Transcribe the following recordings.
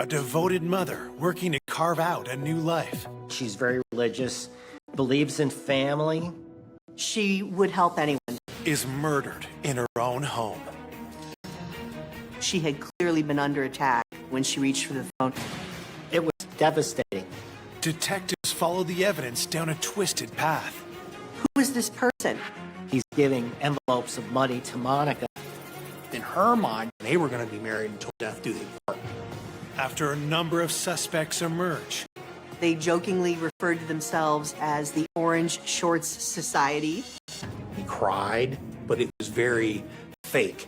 A devoted mother working to carve out a new life. She's very religious, believes in family. She would help anyone. Is murdered in her own home. She had clearly been under attack when she reached for the phone. It was devastating. Detectives follow the evidence down a twisted path. Who is this person? He's giving envelopes of money to Monica. In her mind, they were going to be married until death do they part. After a number of suspects emerge, They jokingly referred to themselves as the Orange Shorts Society. He cried, but it was very fake.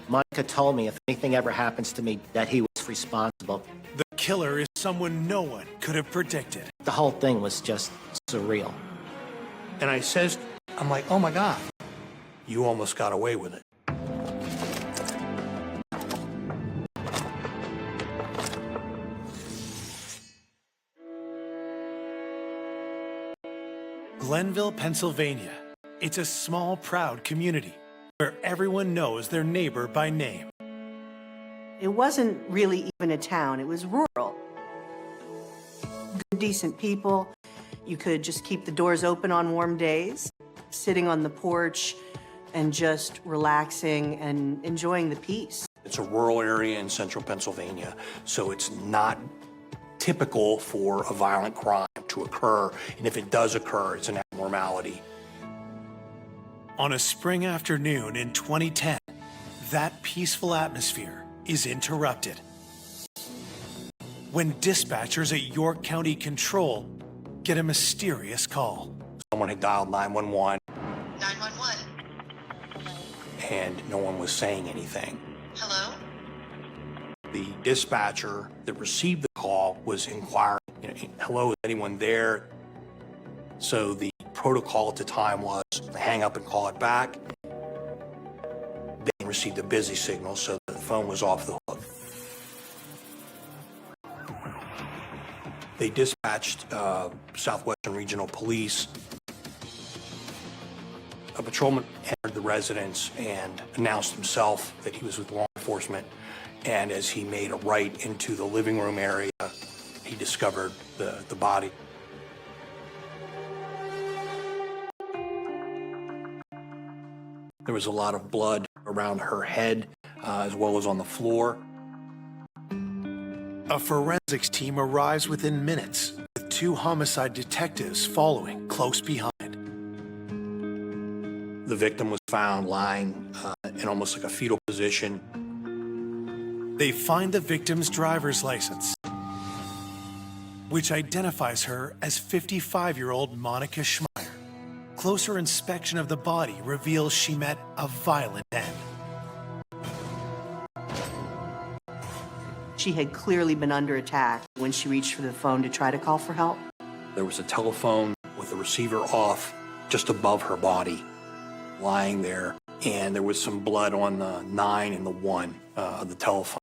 Monica told me if anything ever happens to me, that he was responsible. the killer is someone no one could have predicted. The whole thing was just surreal. And I'm like, oh my God, you almost got away with it. Glenville, Pennsylvania. It's a small, proud community where everyone knows their neighbor by name. It wasn't really even a town, it was rural. Good, decent people. You could just keep the doors open on warm days, sitting on the porch and just relaxing and enjoying the peace. It's a rural area in central Pennsylvania, so it's not typical for a violent crime to occur, and if it does occur, it's an abnormality. On a spring afternoon in 2010, that peaceful atmosphere is interrupted when dispatchers at York County Control get a mysterious call. Someone had dialed 911, 911. and no one was saying anything. Hello? The dispatcher that received the call was inquiring, hello, is anyone there? So the protocol at the time was hang up and call it back. They received a busy signal, so the phone was off the hook. They dispatched Southwestern Regional Police. A patrolman entered the residence and announced himself that he was with law enforcement. And as he made a right into the living room area, he discovered the body. There was a lot of blood around her head, as well as on the floor. A forensics team arrives within minutes, with 2 homicide detectives following close behind. The victim was found lying in almost like a fetal position. They find the victim's driver's license, which identifies her as 55-year-old Monica Schmeier. Closer inspection of the body reveals she met a violent end. She had clearly been under attack when she reached for the phone to try to call for help. There was a telephone with the receiver off just above her body, lying there, and there was some blood on the 9 and the 1 of the telephone.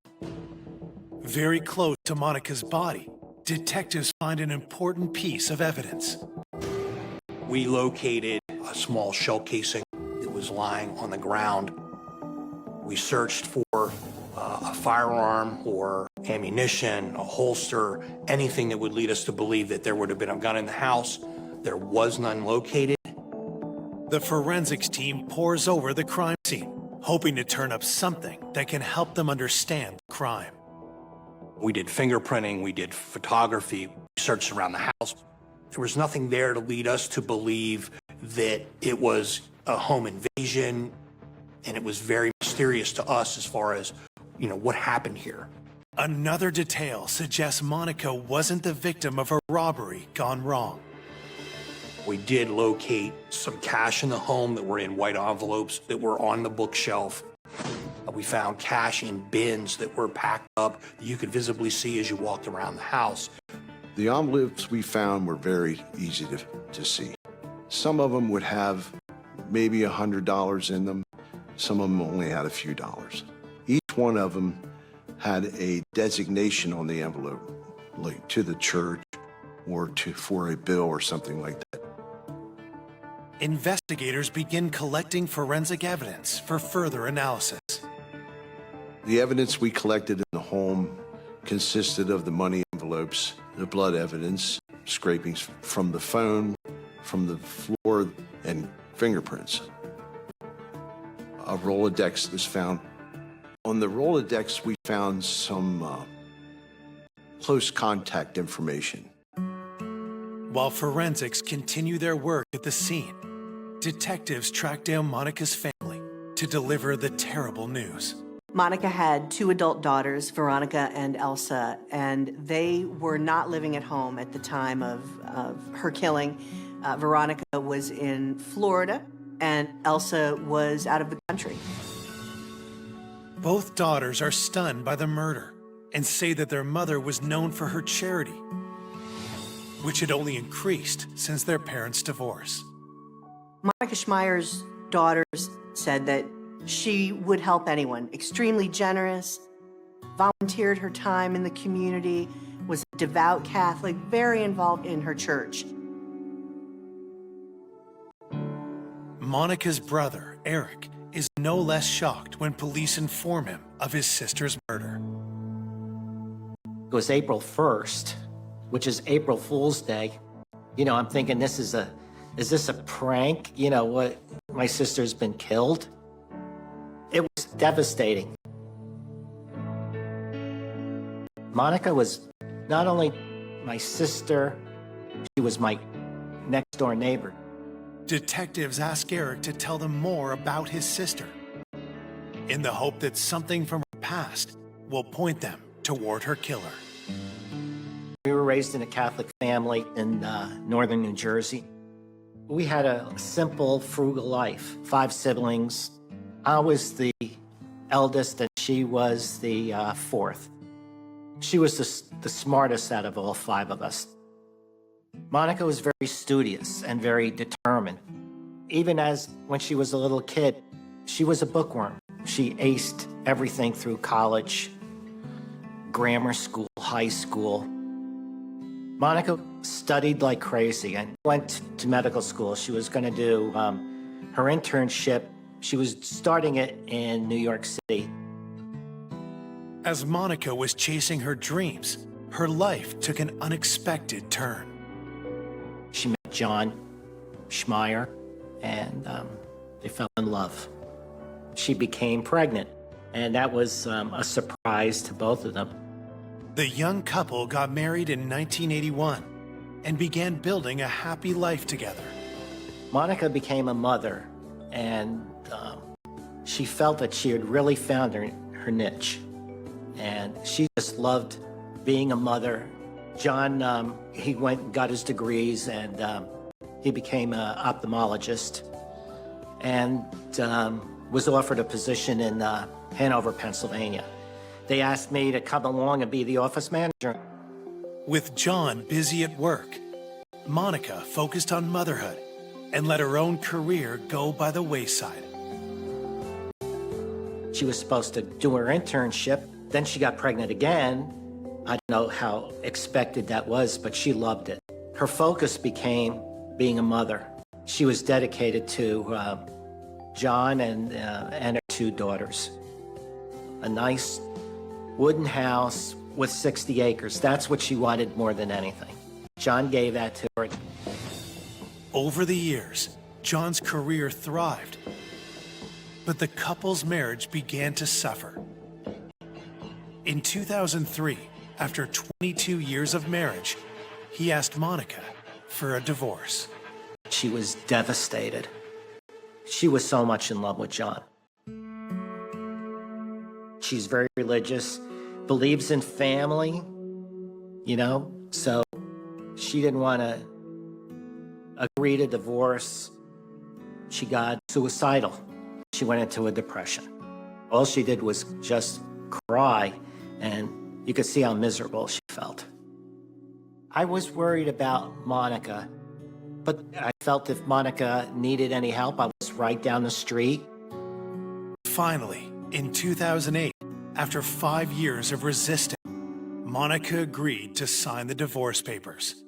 Very close to Monica's body, detectives find an important piece of evidence. We located a small shell casing that was lying on the ground. We searched for a firearm or ammunition, a holster, anything that would lead us to believe that there would have been a gun in the house. There was none located. The forensics team pores over the crime scene, hoping to turn up something that can help them understand the crime. We did fingerprinting, we did photography, we searched around the house. There was nothing there to lead us to believe that it was a home invasion, and it was very mysterious to us as far as, what happened here. Another detail suggests Monica wasn't the victim of a robbery gone wrong. We did locate some cash in the home that were in white envelopes that were on the bookshelf. We found cash in bins that were packed up that you could visibly see as you walked around the house. The envelopes we found were very easy to see. Some of them would have maybe $100 in them. Some of them only had a few dollars. Each one of them had a designation on the envelope, like to the church or for a bill or something like that. Investigators begin collecting forensic evidence for further analysis. The evidence we collected in the home consisted of the money envelopes, the blood evidence, scrapings from the phone, from the floor, and fingerprints. A Rolodex was found. On the Rolodex, we found some close contact information. While forensics continue their work at the scene, detectives track down Monica's family to deliver the terrible news. Monica had two adult daughters, Veronica and Elsa, and they were not living at home at the time of her killing. Veronica was in Florida, and Elsa was out of the country. Both daughters are stunned by the murder and say that their mother was known for her charity, which had only increased since their parents' divorce. Monica Schmeier's daughters said that she would help anyone, extremely generous, volunteered her time in the community, was a devout Catholic, very involved in her church. Monica's brother, Eric, is no less shocked when police inform him of his sister's murder. It was April 1st, which is April Fool's Day. You know, I'm thinking is this a prank? You know, what, my sister's been killed? It was devastating. Monica was not only my sister, she was my next door neighbor. Detectives ask Eric to tell them more about his sister, in the hope that something from her past will point them toward her killer. We were raised in a Catholic family in northern New Jersey. We had a simple, frugal life, 5 siblings. I was the eldest and she was the 4th. She was the smartest out of all 5 of us. Monica was very studious and very determined. Even when she was a little kid, she was a bookworm. She aced everything through college, grammar school, high school. Monica studied like crazy and went to medical school. She was going to do her internship. She was starting it in New York City. As Monica was chasing her dreams, her life took an unexpected turn. She met John Schmeier, and they fell in love. She became pregnant, and that was a surprise to both of them. The young couple got married in 1981 and began building a happy life together. Monica became a mother, and she felt that she had really found her niche. And she just loved being a mother. John, he went and got his degrees, and he became an ophthalmologist and was offered a position in Hanover, Pennsylvania. They asked me to come along and be the office manager. With John busy at work, Monica focused on motherhood and let her own career go by the wayside. She was supposed to do her internship. Then she got pregnant again. I don't know how expected that was, but she loved it. Her focus became being a mother. She was dedicated to John and her 2 daughters. A nice wooden house with 60 acres. That's what she wanted more than anything. John gave that to her. Over the years, John's career thrived, but the couple's marriage began to suffer. In 2003, after 22 years of marriage, he asked Monica for a divorce. She was devastated. She was so much in love with John. She's very religious, believes in family, you know, so she didn't want to agree to divorce. She got suicidal. She went into a depression. All she did was just cry, and you could see how miserable she felt. I was worried about Monica, but I felt if Monica needed any help, I was right down the street. Finally, in 2008, after 5 years of resisting, Monica agreed to sign the divorce papers.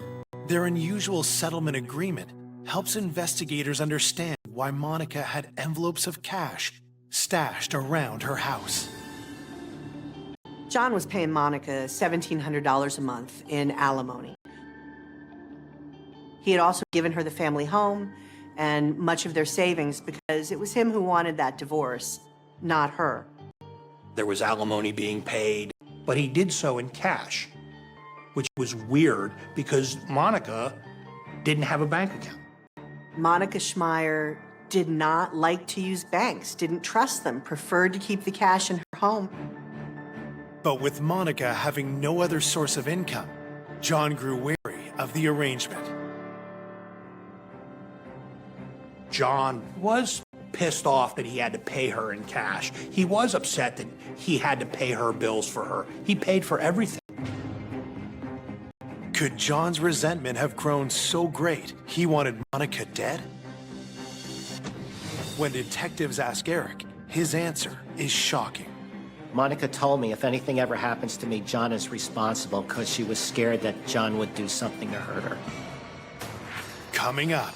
Their unusual settlement agreement helps investigators understand why Monica had envelopes of cash stashed around her house. John was paying Monica $1,700 a month in alimony. He had also given her the family home and much of their savings because it was him who wanted that divorce, not her. There was alimony being paid, but he did so in cash, which was weird because Monica didn't have a bank account. Monica Schmeier did not like to use banks, didn't trust them, preferred to keep the cash in her home. But with Monica having no other source of income, John grew wary of the arrangement. John was pissed off that he had to pay her in cash. He was upset that he had to pay her bills for her. He paid for everything. Could John's resentment have grown so great he wanted Monica dead? When detectives ask Eric, his answer is shocking. Monica told me if anything ever happens to me, John is responsible because she was scared that John would do something to hurt her. Coming up,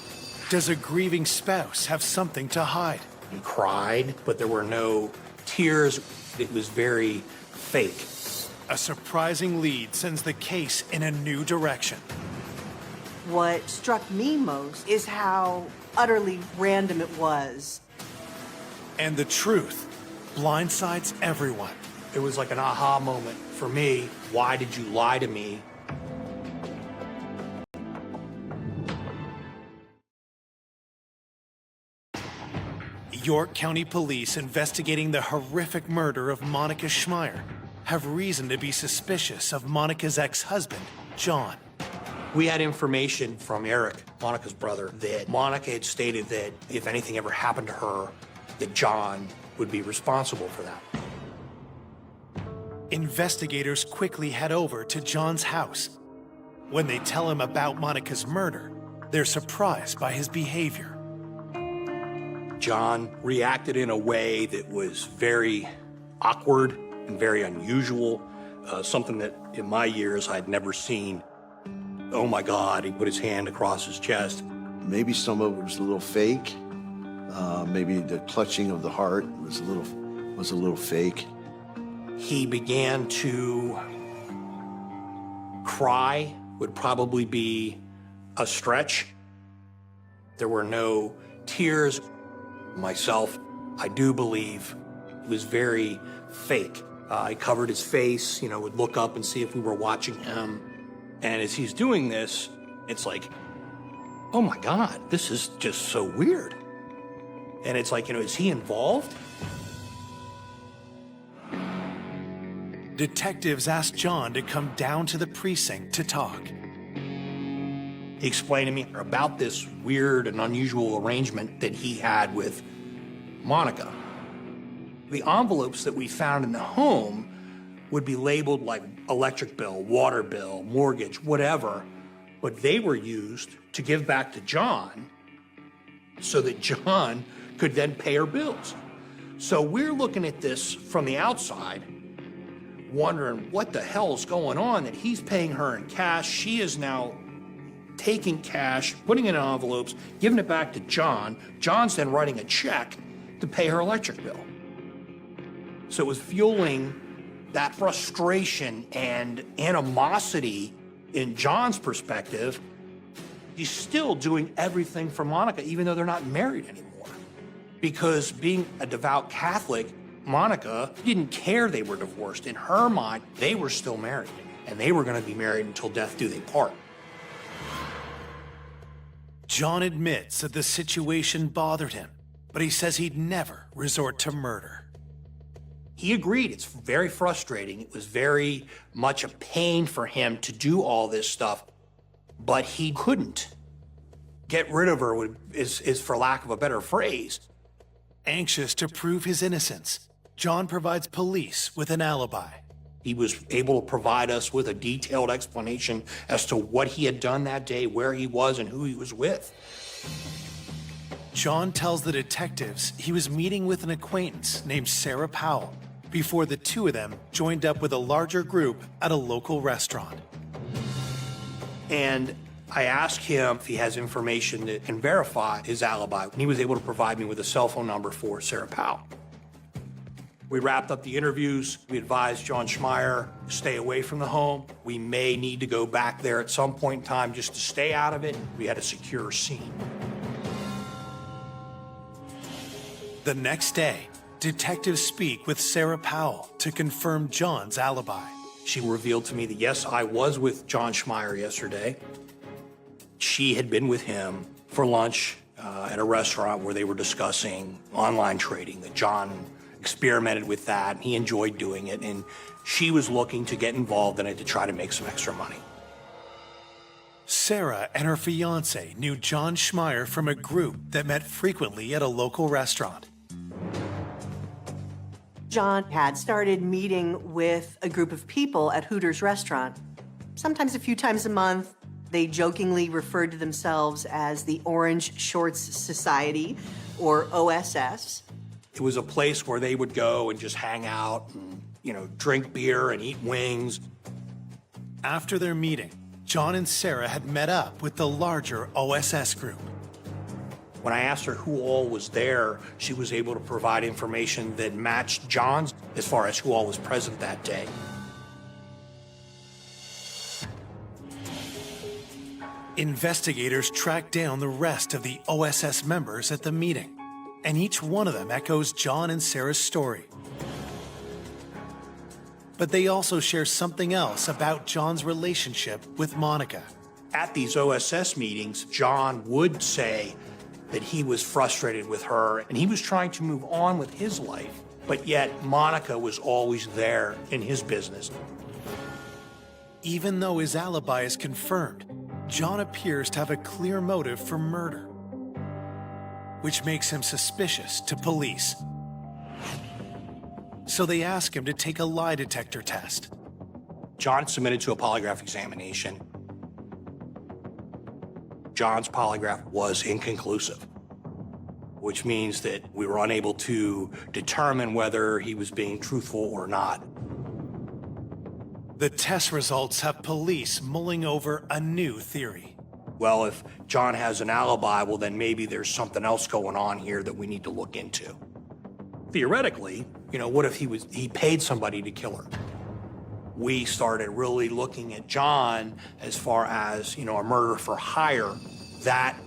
does a grieving spouse have something to hide? He cried, but there were no tears. It was very fake. A surprising lead sends the case in a new direction. What struck me most is how utterly random it was. And the truth blindsides everyone. It was like an aha moment for me. Why did you lie to me? York County Police investigating the horrific murder of Monica Schmeier have reason to be suspicious of Monica's ex-husband, John. We had information from Eric, Monica's brother, that Monica had stated that if anything ever happened to her, that John would be responsible for that. Investigators quickly head over to John's house. When they tell him about Monica's murder, they're surprised by his behavior. John reacted in a way that was very awkward and very unusual, something that in my years I'd never seen. Oh my God, he put his hand across his chest. Maybe some of it was a little fake. Maybe the clutching of the heart was a little fake. He began to cry, would probably be a stretch. There were no tears. Myself, I do believe it was very fake. I covered his face, would look up and see if we were watching him. And as he's doing this, it's like, oh my God, this is just so weird. And it's like, is he involved? Detectives asked John to come down to the precinct to talk. He explained to me about this weird and unusual arrangement that he had with Monica. The envelopes that we found in the home would be labeled like electric bill, water bill, mortgage, whatever, but they were used to give back to John so that John could then pay her bills. So we're looking at this from the outside, wondering what the hell's going on, that he's paying her in cash. She is now taking cash, putting it in envelopes, giving it back to John. John's then writing a check to pay her electric bill. So it was fueling that frustration and animosity in John's perspective. He's still doing everything for Monica, even though they're not married anymore. Because being a devout Catholic, Monica didn't care they were divorced. In her mind, they were still married, and they were going to be married until death do they part. John admits that the situation bothered him, but he says he'd never resort to murder. He agreed. It's very frustrating. It was very much a pain for him to do all this stuff, but he couldn't. Get rid of her is for lack of a better phrase. Anxious to prove his innocence, John provides police with an alibi. He was able to provide us with a detailed explanation as to what he had done that day, where he was, and who he was with. John tells the detectives he was meeting with an acquaintance named Sarah Powell before the two of them joined up with a larger group at a local restaurant. And I asked him if he has information that can verify his alibi, and he was able to provide me with a cell phone number for Sarah Powell. We wrapped up the interviews. We advised John Schmeier to stay away from the home. We may need to go back there at some point in time just to stay out of it. We had a secure scene. The next day, detectives speak with Sarah Powell to confirm John's alibi. She revealed to me that, yes, I was with John Schmeier yesterday. She had been with him for lunch at a restaurant where they were discussing online trading, that John experimented with that, and he enjoyed doing it, and she was looking to get involved in it to try to make some extra money. Sarah and her fiance knew John Schmeier from a group that met frequently at a local restaurant. John had started meeting with a group of people at Hooters restaurant, sometimes a few times a month. They jokingly referred to themselves as the Orange Shorts Society, or OSS. It was a place where they would go and just hang out and, drink beer and eat wings. After their meeting, John and Sarah had met up with the larger OSS group. When I asked her who all was there, she was able to provide information that matched John's as far as who all was present that day. Investigators tracked down the rest of the OSS members at the meeting, and each one of them echoes John and Sarah's story. But they also share something else about John's relationship with Monica. At these OSS meetings, John would say that he was frustrated with her and he was trying to move on with his life, but yet Monica was always there in his business. Even though his alibi is confirmed, John appears to have a clear motive for murder, which makes him suspicious to police. So they ask him to take a lie detector test. John submitted to a polygraph examination. John's polygraph was inconclusive, which means that we were unable to determine whether he was being truthful or not. The test results have police mulling over a new theory. Well, if John has an alibi, well, then maybe there's something else going on here that we need to look into. Theoretically, what if he paid somebody to kill her? We started really looking at John as far as, a murder for hire, that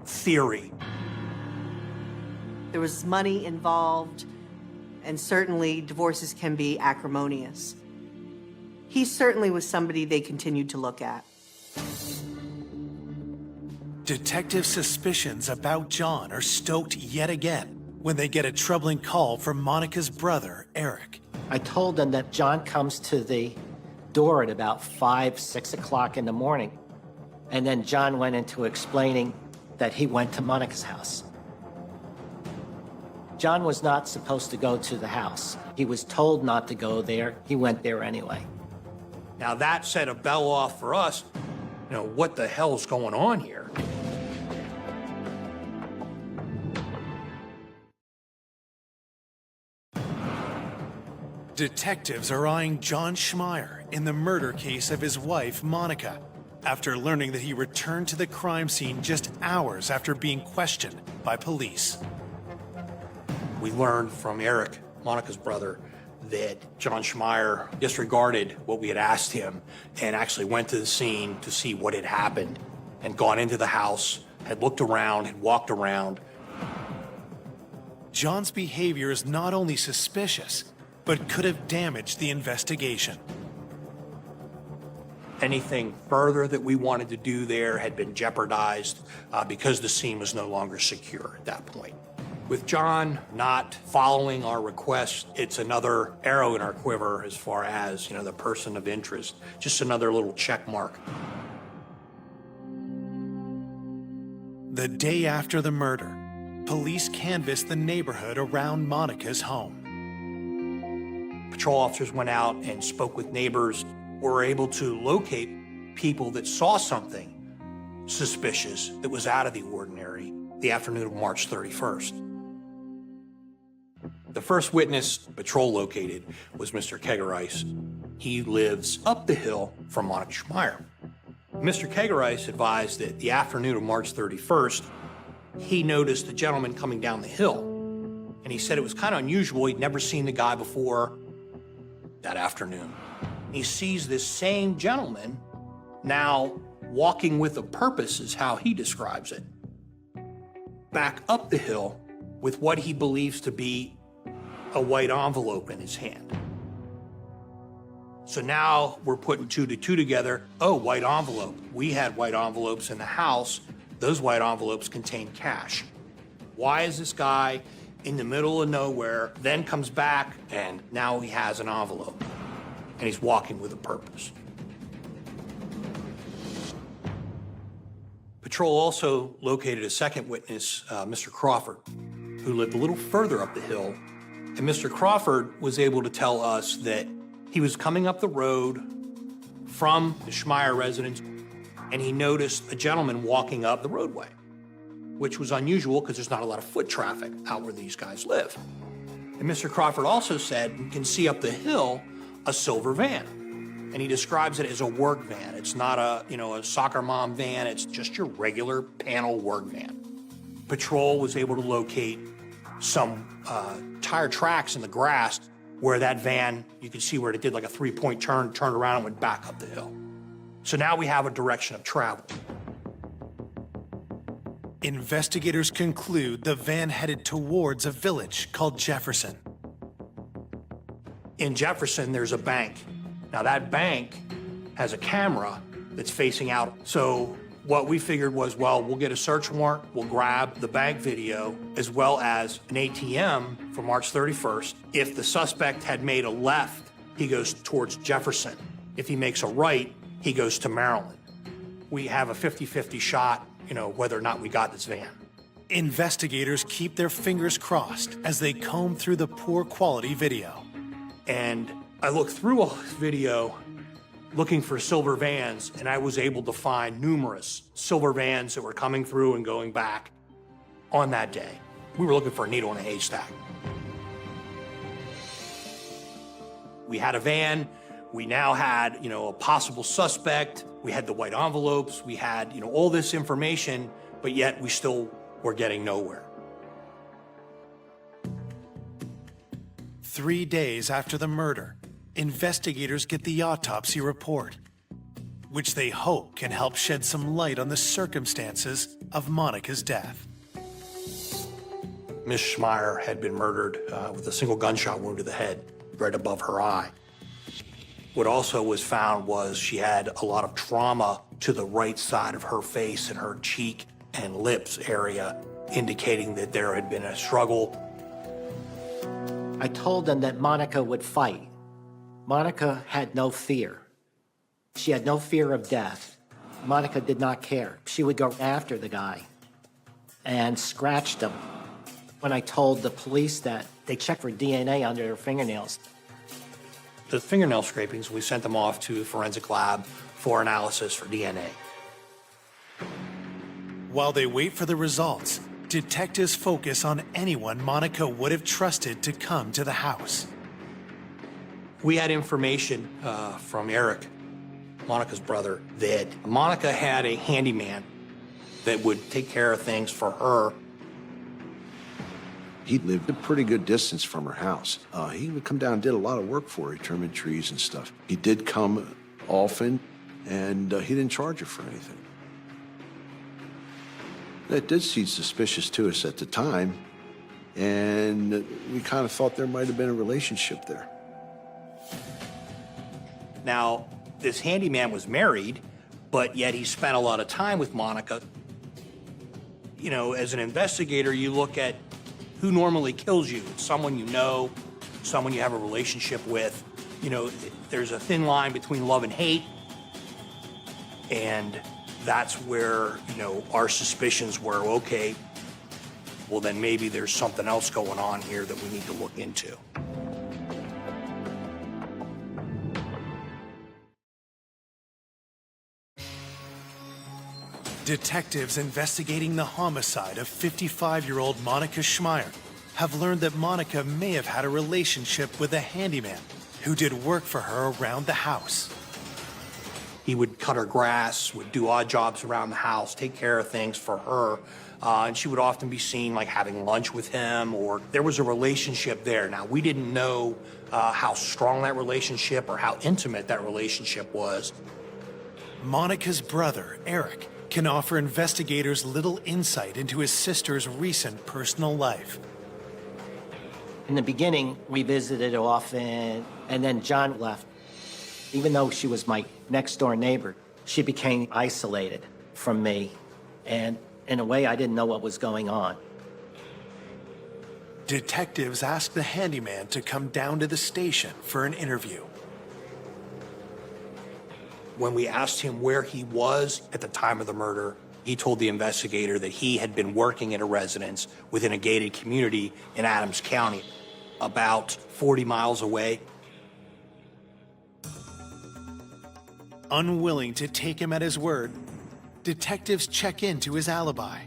theory. There was money involved, and certainly divorces can be acrimonious. He certainly was somebody they continued to look at. Detective suspicions about John are stoked yet again when they get a troubling call from Monica's brother, Eric. I told them that John comes to the door at about 5, 6 o'clock in the morning. And then John went into explaining that he went to Monica's house. John was not supposed to go to the house. He was told not to go there. He went there anyway. Now that set a bell off for us. What the hell's going on here? Detectives are eyeing John Schmeier in the murder case of his wife, Monica, after learning that he returned to the crime scene just hours after being questioned by police. We learned from Eric, Monica's brother, that John Schmeier disregarded what we had asked him and actually went to the scene to see what had happened and gone into the house, had looked around, had walked around. John's behavior is not only suspicious, but could have damaged the investigation. Anything further that we wanted to do there had been jeopardized because the scene was no longer secure at that point. With John not following our request, it's another arrow in our quiver as far as, the person of interest, just another little check mark. The day after the murder, police canvassed the neighborhood around Monica's home. Patrol officers went out and spoke with neighbors, were able to locate people that saw something suspicious that was out of the ordinary the afternoon of March 31st. The first witness Patrol located was Mr. Kegerice. He lives up the hill from Monica Schmeier. Mr. Kegerice advised that the afternoon of March 31st, he noticed a gentleman coming down the hill. And he said it was kind of unusual. He'd never seen the guy before that afternoon. He sees this same gentleman now walking with a purpose, is how he describes it, back up the hill with what he believes to be a white envelope in his hand. So now we're putting two to two together. Oh, white envelope. We had white envelopes in the house. Those white envelopes contain cash. Why is this guy in the middle of nowhere, then comes back, and now he has an envelope, and he's walking with a purpose? Patrol also located a second witness, Mr. Crawford, who lived a little further up the hill. And Mr. Crawford was able to tell us that he was coming up the road from the Schmeier residence, and he noticed a gentleman walking up the roadway, which was unusual because there's not a lot of foot traffic out where these guys live. And Mr. Crawford also said you can see up the hill a silver van. And he describes it as a work van. It's not a soccer mom van. It's just your regular panel work van. Patrol was able to locate some tire tracks in the grass where that van, you could see where it did like a three-point turn, turned around and went back up the hill. So now we have a direction of travel. Investigators conclude the van headed towards a village called Jefferson. In Jefferson, there's a bank. Now that bank has a camera that's facing out. So what we figured was, well, we'll get a search warrant, we'll grab the bank video, as well as an ATM for March 31st. If the suspect had made a left, he goes towards Jefferson. If he makes a right, he goes to Maryland. We have a 50-50 shot, whether or not we got this van. Investigators keep their fingers crossed as they comb through the poor quality video. And I looked through a video looking for silver vans, and I was able to find numerous silver vans that were coming through and going back on that day. We were looking for a needle in a haystack. We had a van. We now had, a possible suspect. We had the white envelopes. We had, all this information, but yet we still were getting nowhere. 3 days after the murder, investigators get the autopsy report, which they hope can help shed some light on the circumstances of Monica's death. Miss Schmeier had been murdered with a single gunshot wound to the head right above her eye. What also was found was she had a lot of trauma to the right side of her face and her cheek and lips area, indicating that there had been a struggle. I told them that Monica would fight. Monica had no fear. She had no fear of death. Monica did not care. She would go after the guy and scratched him. When I told the police that, they checked for DNA under their fingernails. The fingernail scrapings, we sent them off to the forensic lab for analysis for DNA. While they wait for the results, detectives focus on anyone Monica would have trusted to come to the house. We had information from Eric, Monica's brother, that Monica had a handyman that would take care of things for her. He lived a pretty good distance from her house. He would come down and did a lot of work for her. He trimmed trees and stuff. He did come often, and he didn't charge her for anything. That did seem suspicious to us at the time, and we kind of thought there might have been a relationship there. Now, this handyman was married, but yet he spent a lot of time with Monica. As an investigator, you look at who normally kills you. It's someone you know, someone you have a relationship with. There's a thin line between love and hate, and that's where, our suspicions were, okay, well, then maybe there's something else going on here that we need to look into. Detectives investigating the homicide of 55-year-old Monica Schmeier have learned that Monica may have had a relationship with a handyman who did work for her around the house. He would cut her grass, would do odd jobs around the house, take care of things for her. And she would often be seen like having lunch with him, or there was a relationship there. Now, we didn't know how strong that relationship or how intimate that relationship was. Monica's brother, Eric, can offer investigators little insight into his sister's recent personal life. In the beginning, we visited often, and then John left. Even though she was my next-door neighbor, she became isolated from me, and in a way, I didn't know what was going on. Detectives asked the handyman to come down to the station for an interview. When we asked him where he was at the time of the murder, he told the investigator that he had been working at a residence within a gated community in Adams County, about 40 miles away. Unwilling to take him at his word, detectives check into his alibi.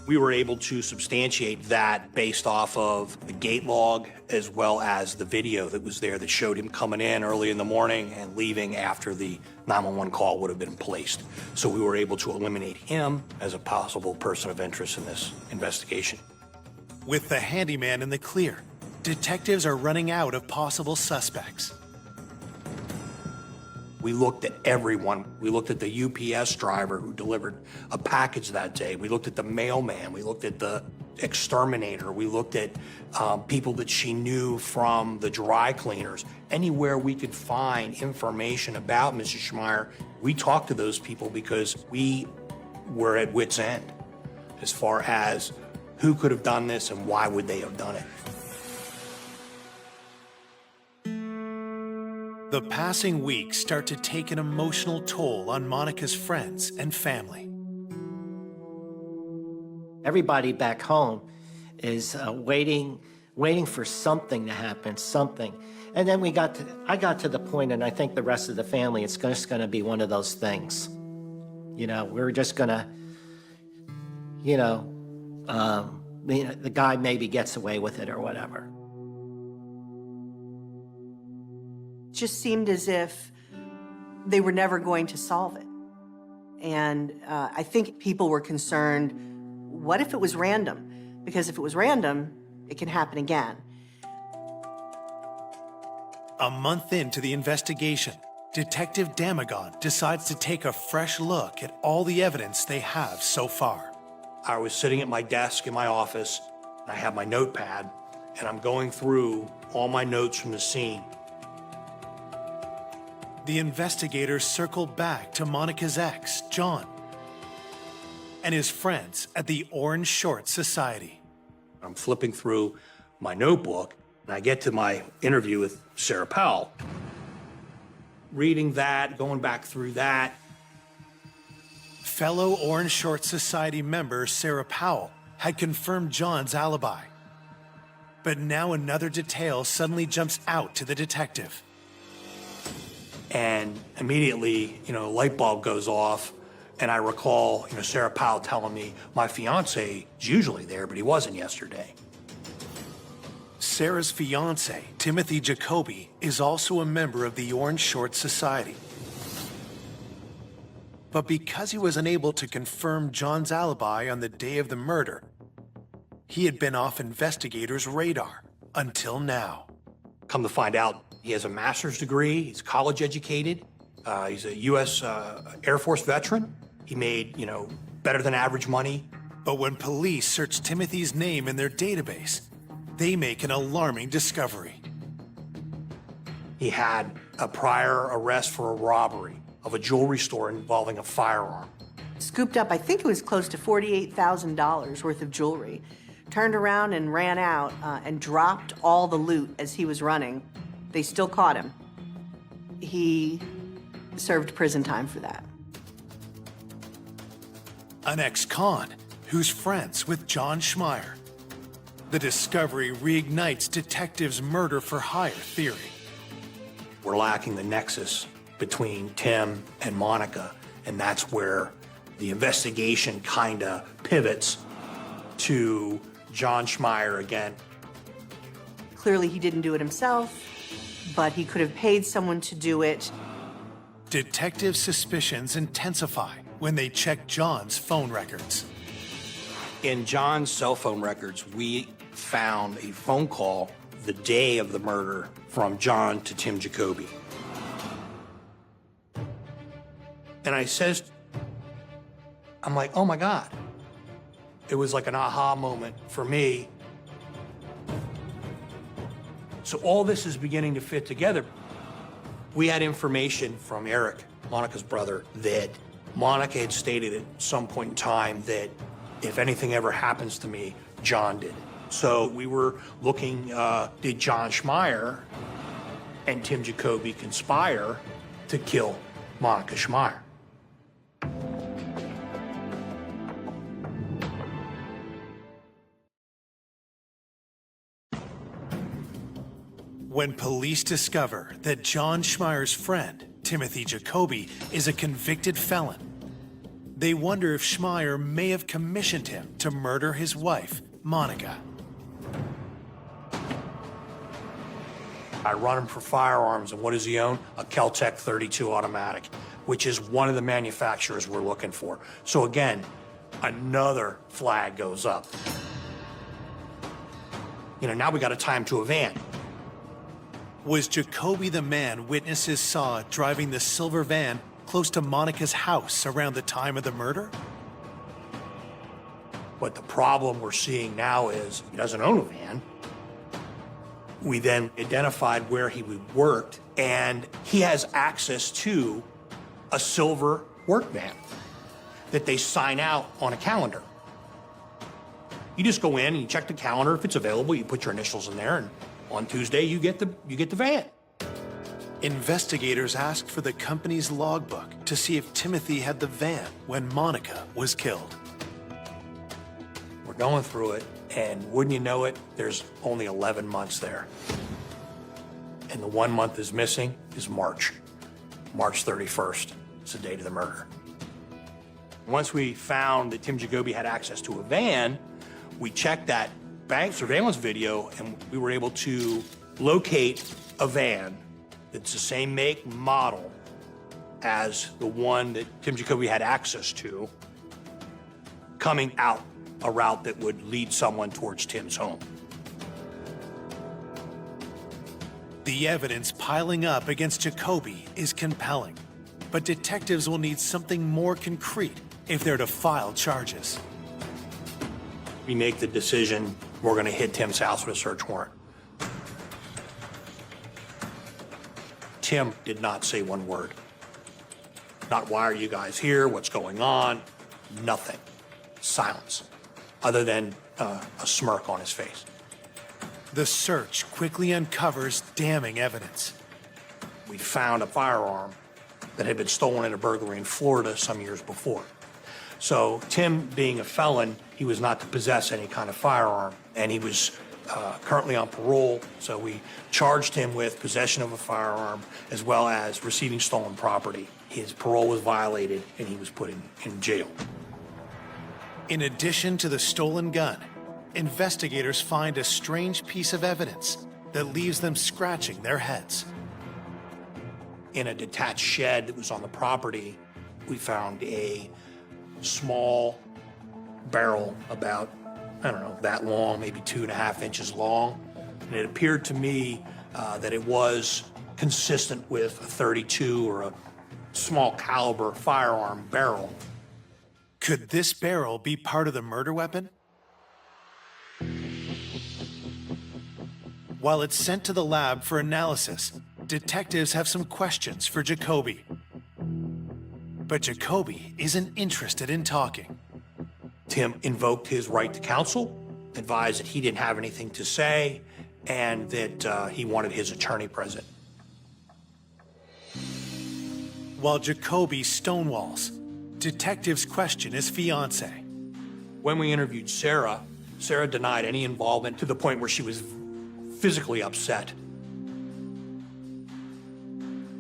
We were able to substantiate that based off of the gate log as well as the video that was there that showed him coming in early in the morning and leaving after the 911 call would have been placed. So we were able to eliminate him as a possible person of interest in this investigation. With the handyman in the clear, detectives are running out of possible suspects. We looked at everyone. We looked at the UPS driver who delivered a package that day. We looked at the mailman. We looked at the exterminator. We looked at people that she knew from the dry cleaners. Anywhere we could find information about Mrs. Schmeier, we talked to those people because we were at wit's end as far as who could have done this and why would they have done it. The passing weeks start to take an emotional toll on Monica's friends and family. Everybody back home is waiting for something to happen, something. And then I got to the point, and I think the rest of the family, it's just going to be one of those things. You know, we're just going to, the guy maybe gets away with it or whatever. Just seemed as if they were never going to solve it. And I think people were concerned, what if it was random? Because if it was random, it can happen again. A month into the investigation, Detective Damagon decides to take a fresh look at all the evidence they have so far. I was sitting at my desk in my office, and I have my notepad, and I'm going through all my notes from the scene. The investigators circle back to Monica's ex, John, and his friends at the Orange Short Society. I'm flipping through my notebook, and I get to my interview with Sarah Powell. Reading that, going back through that. Fellow Orange Short Society member Sarah Powell had confirmed John's alibi. But now another detail suddenly jumps out to the detective. And immediately, a light bulb goes off, and I recall, Sarah Powell telling me, my fiance is usually there, but he wasn't yesterday. Sarah's fiance, Timothy Jacoby, is also a member of the Orange Short Society. But because he was unable to confirm John's alibi on the day of the murder, he had been off investigators' radar until now. Come to find out, he has a master's degree, he's college educated, he's a U.S. Air Force veteran. He made, better than average money. But when police search Timothy's name in their database, they make an alarming discovery. He had a prior arrest for a robbery of a jewelry store involving a firearm. Scooped up, I think it was close to $48,000 worth of jewelry. Turned around and ran out and dropped all the loot as he was running. They still caught him. He served prison time for that. An ex-con who's friends with John Schmeier. The discovery reignites detectives' murder-for-hire theory. We're lacking the nexus between Tim and Monica, and that's where the investigation kind of pivots to John Schmeier again. Clearly he didn't do it himself, but he could have paid someone to do it. Detective suspicions intensify when they check John's phone records. In John's cell phone records, we found a phone call the day of the murder from John to Tim Jacoby. And I'm like, oh my God. It was like an aha moment for me. So all this is beginning to fit together. We had information from Eric, Monica's brother, that Monica had stated at some point in time that if anything ever happens to me, John did. So we were looking, did John Schmeier and Tim Jacoby conspire to kill Monica Schmeier? When police discover that John Schmeier's friend, Timothy Jacoby, is a convicted felon, they wonder if Schmeier may have commissioned him to murder his wife, Monica. I run him for firearms, and what does he own? A Kel-Tec 32 automatic, which is one of the manufacturers we're looking for. So again, another flag goes up. You know, now we got to tie him to a van. Was Jacoby the man witnesses saw driving the silver van close to Monica's house around the time of the murder? But the problem we're seeing now is he doesn't own a van. We then identified where he worked, and he has access to a silver work van that they sign out on a calendar. You just go in and you check the calendar. If it's available, you put your initials in there, and on Tuesday you get the van. Investigators asked for the company's logbook to see if Timothy had the van when Monica was killed. We're going through it, and wouldn't you know it, there's only 11 months there. And the 1 month is missing is March 31st. It's the date of the murder. Once we found that Tim Jacoby had access to a van, we checked that bank surveillance video, and we were able to locate a van that's the same make, model as the one that Tim Jacoby had access to, coming out a route that would lead someone towards Tim's home. The evidence piling up against Jacoby is compelling, but detectives will need something more concrete if they're to file charges. We make the decision, we're going to hit Tim's house with a search warrant. Tim did not say one word. Not, why are you guys here? What's going on? Nothing. Silence, other than a smirk on his face. The search quickly uncovers damning evidence. We found a firearm that had been stolen in a burglary in Florida some years before. So Tim, being a felon, he was not to possess any kind of firearm, and he was currently on parole, so we charged him with possession of a firearm as well as receiving stolen property. His parole was violated, and he was put in jail. In addition to the stolen gun, investigators find a strange piece of evidence that leaves them scratching their heads. In a detached shed that was on the property, we found a small barrel about, I don't know, that long, maybe 2.5 inches long. And it appeared to me that it was consistent with a 32 or a small caliber firearm barrel. Could this barrel be part of the murder weapon? While it's sent to the lab for analysis, detectives have some questions for Jacoby. But Jacoby isn't interested in talking. Tim invoked his right to counsel, advised that he didn't have anything to say, and that he wanted his attorney present. While Jacoby stonewalls, detectives question his fiancée. When we interviewed Sarah, Sarah denied any involvement to the point where she was physically upset.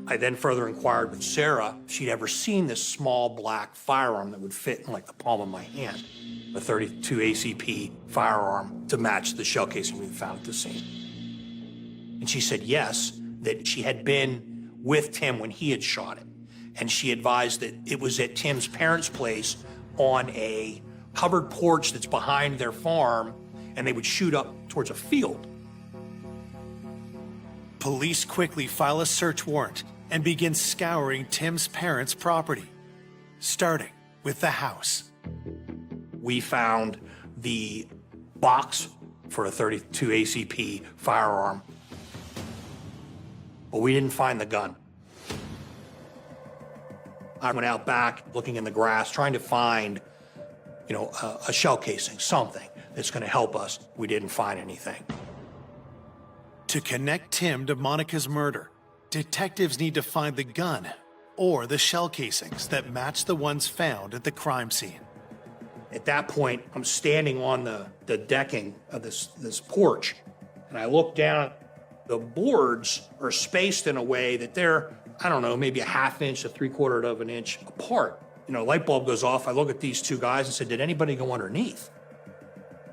I then further inquired with Sarah if she'd ever seen this small black firearm that would fit in like the palm of my hand, a 32 ACP firearm to match the shell casing we found at the scene. And she said yes, that she had been with Tim when he had shot it. and she advised that it was at Tim's parents' place on a covered porch that's behind their farm, and they would shoot up towards a field. Police quickly file a search warrant and begin scouring Tim's parents' property, starting with the house. We found the box for a .32 ACP firearm, but we didn't find the gun. I went out back looking in the grass, trying to find, a shell casing, something that's going to help us. We didn't find anything. To connect Tim to Monica's murder, detectives need to find the gun or the shell casings that match the ones found at the crime scene. At that point, I'm standing on the decking of this porch, and I look down. The boards are spaced in a way that they're, I don't know, maybe a ½ inch to 3/4 of an inch apart. Light bulb goes off. I look at these two guys and said, did anybody go underneath?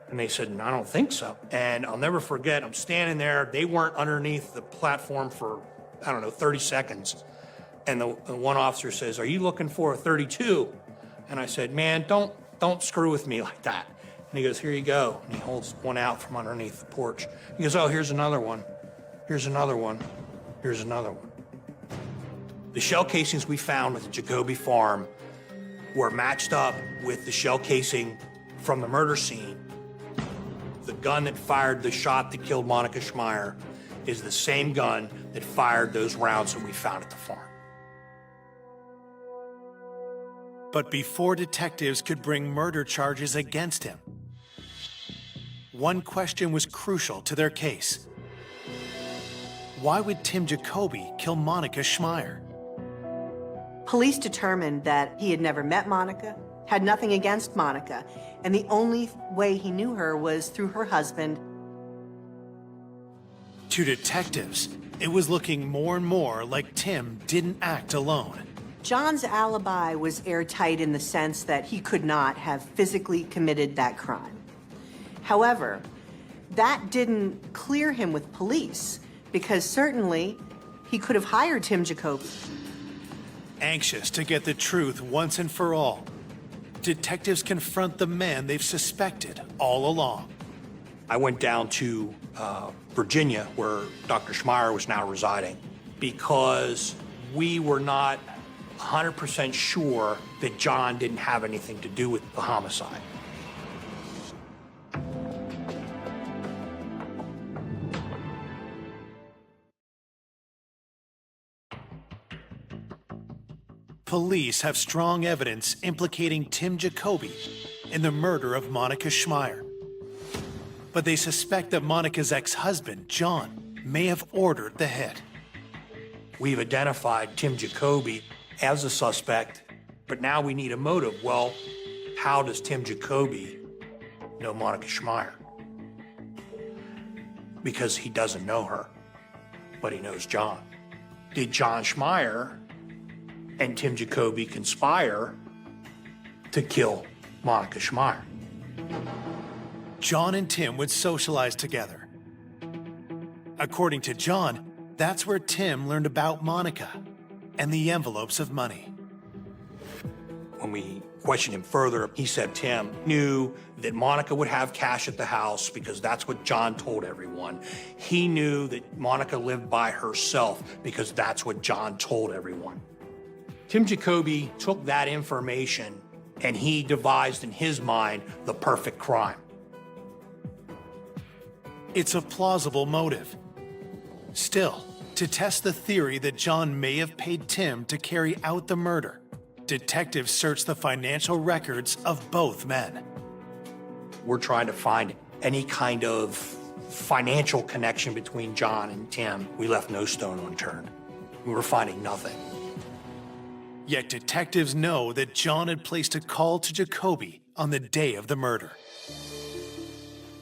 And they said, I don't think so. And I'll never forget, I'm standing there. They weren't underneath the platform for, 30 seconds. And the one officer says, are you looking for a .32? And I said, man, don't screw with me like that. And he goes, here you go. And he holds one out from underneath the porch. He goes, oh, here's another one. Here's another one. Here's another one. The shell casings we found at the Jacoby farm were matched up with the shell casing from the murder scene. The gun that fired the shot that killed Monica Schmeier is the same gun that fired those rounds that we found at the farm. But before detectives could bring murder charges against him, one question was crucial to their case. Why would Tim Jacoby kill Monica Schmeier? Police determined that he had never met Monica, had nothing against Monica, and the only way he knew her was through her husband. To detectives, it was looking more and more like Tim didn't act alone. John's alibi was airtight in the sense that he could not have physically committed that crime. However, that didn't clear him with police, because certainly he could have hired Tim Jacoby. Anxious to get the truth once and for all, detectives confront the man they've suspected all along. I went down to Virginia, where Dr. Schmeier was now residing, because we were not 100% sure that John didn't have anything to do with the homicide. Police have strong evidence implicating Tim Jacoby in the murder of Monica Schmeier. But they suspect that Monica's ex-husband, John, may have ordered the hit. We've identified Tim Jacoby as a suspect, but now we need a motive. Well, how does Tim Jacoby know Monica Schmeier? Because he doesn't know her, but he knows John. Did John Schmeier and Tim Jacoby conspire to kill Monica Schmeier? John and Tim would socialize together. According to John, that's where Tim learned about Monica and the envelopes of money. When we questioned him further, he said Tim knew that Monica would have cash at the house because that's what John told everyone. He knew that Monica lived by herself because that's what John told everyone. Tim Jacoby took that information and he devised in his mind the perfect crime. It's a plausible motive. Still, to test the theory that John may have paid Tim to carry out the murder, detectives searched the financial records of both men. We're trying to find any kind of financial connection between John and Tim. We left no stone unturned. We were finding nothing. Yet detectives know that John had placed a call to Jacoby on the day of the murder.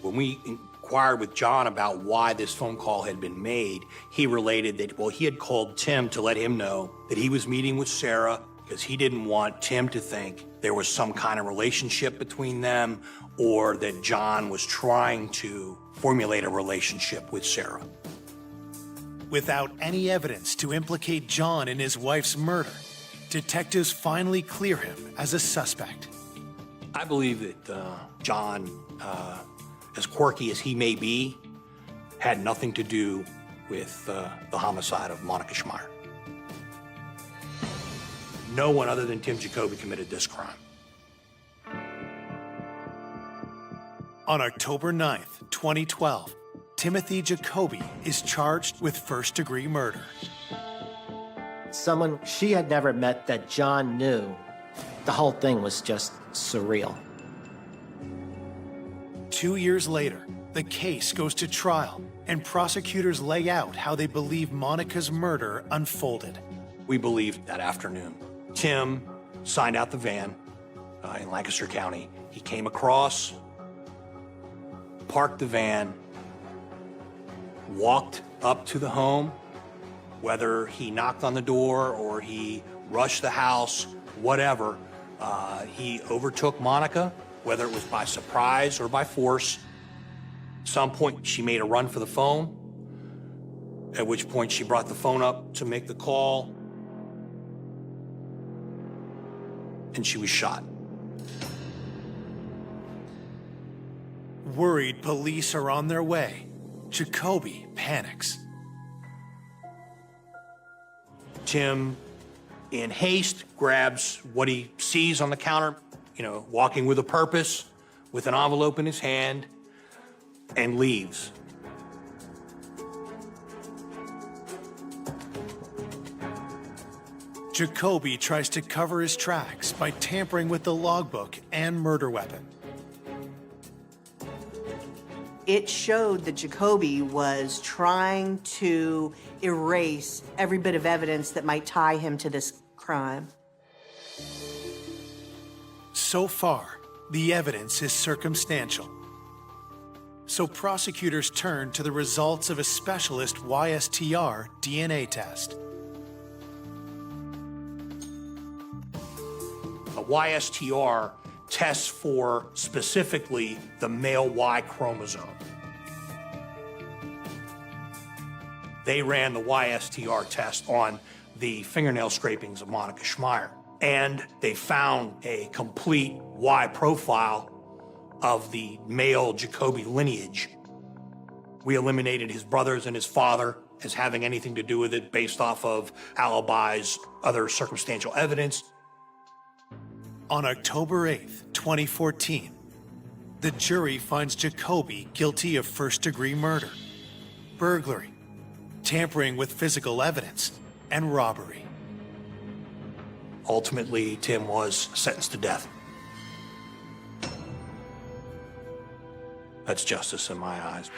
When we inquired with John about why this phone call had been made, he related that, well, he had called Tim to let him know that he was meeting with Sarah because he didn't want Tim to think there was some kind of relationship between them or that John was trying to formulate a relationship with Sarah. Without any evidence to implicate John in his wife's murder, detectives finally clear him as a suspect. I believe that John, as quirky as he may be, had nothing to do with the homicide of Monica Schmeier. No one other than Tim Jacoby committed this crime. On October 9th, 2012, Timothy Jacoby is charged with first-degree murder. Someone she had never met that John knew, the whole thing was just surreal. 2 years later, the case goes to trial, and prosecutors lay out how they believe Monica's murder unfolded. We believe that afternoon, Tim signed out the van in Lancaster County. He came across, parked the van, walked up to the home, whether he knocked on the door or he rushed the house, whatever, he overtook Monica, whether it was by surprise or by force. At some point, she made a run for the phone, at which point she brought the phone up to make the call, and she was shot. Worried police are on their way, Jacoby panics. Tim, in haste, grabs what he sees on the counter, walking with a purpose, with an envelope in his hand, and leaves. Jacoby tries to cover his tracks by tampering with the logbook and murder weapon. It showed that Jacoby was trying to erase every bit of evidence that might tie him to this crime. So far, the evidence is circumstantial. So prosecutors turn to the results of a specialist YSTR DNA test. A YSTR tests for specifically the male Y chromosome. They ran the YSTR test on the fingernail scrapings of Monica Schmeier, and they found a complete Y profile of the male Jacoby lineage. We eliminated his brothers and his father as having anything to do with it based off of alibis, other circumstantial evidence. On October 8th, 2014, the jury finds Jacoby guilty of first-degree murder, burglary, tampering with physical evidence, and robbery. Ultimately, Tim was sentenced to death. That's justice in my eyes.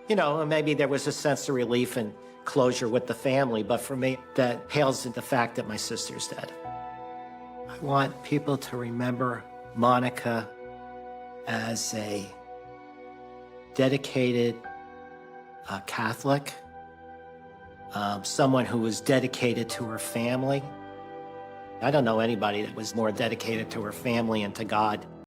Maybe there was a sense of relief and closure with the family, but for me, that pales in the fact that my sister's dead. I want people to remember Monica as a dedicated Catholic, someone who was dedicated to her family. I don't know anybody that was more dedicated to her family and to God.